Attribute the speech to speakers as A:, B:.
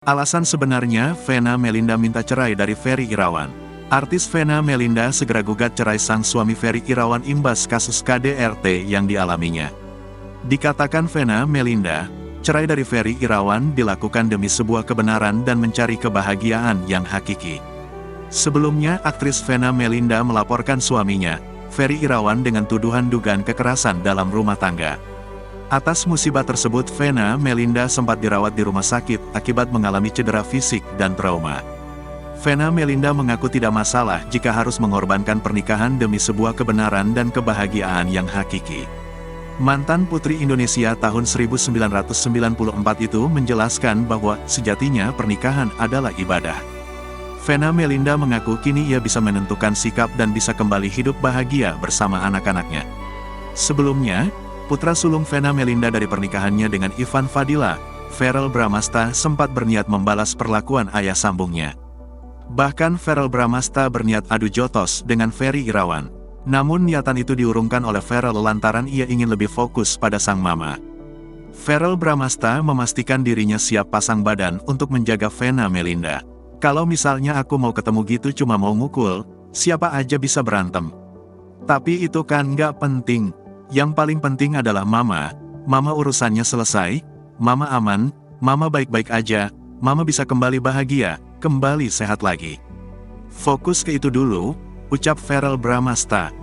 A: Alasan sebenarnya, Vena Melinda minta cerai dari Ferry Irawan. Artis Vena Melinda segera gugat cerai sang suami Ferry Irawan imbas kasus KDRT yang dialaminya. Dikatakan Vena Melinda, cerai dari Ferry Irawan dilakukan demi sebuah kebenaran dan mencari kebahagiaan yang hakiki. Sebelumnya, aktris Vena Melinda melaporkan suaminya, Ferry Irawan dengan tuduhan dugaan kekerasan dalam rumah tangga. Atas musibah tersebut, Vena Melinda sempat dirawat di rumah sakit akibat mengalami cedera fisik dan trauma. Vena Melinda mengaku tidak masalah jika harus mengorbankan pernikahan demi sebuah kebenaran dan kebahagiaan yang hakiki. Mantan Putri Indonesia tahun 1994 itu menjelaskan bahwa sejatinya pernikahan adalah ibadah. Vena Melinda mengaku kini ia bisa menentukan sikap dan bisa kembali hidup bahagia bersama anak-anaknya. Sebelumnya, putra sulung Vena Melinda dari pernikahannya dengan Ivan Fadila, Verrell Bramasta sempat berniat membalas perlakuan ayah sambungnya. Bahkan Verrell Bramasta berniat adu jotos dengan Ferry Irawan. Namun niatan itu diurungkan oleh Verrell lantaran ia ingin lebih fokus pada sang mama. Verrell Bramasta memastikan dirinya siap pasang badan untuk menjaga Vena Melinda. Kalau misalnya aku mau ketemu gitu cuma mau ngukul, siapa aja bisa berantem. Tapi itu kan nggak penting. Yang paling penting adalah mama urusannya selesai, mama aman, mama baik-baik aja, mama bisa kembali bahagia, kembali sehat lagi. Fokus ke itu dulu, ucap Verrell Bramasta.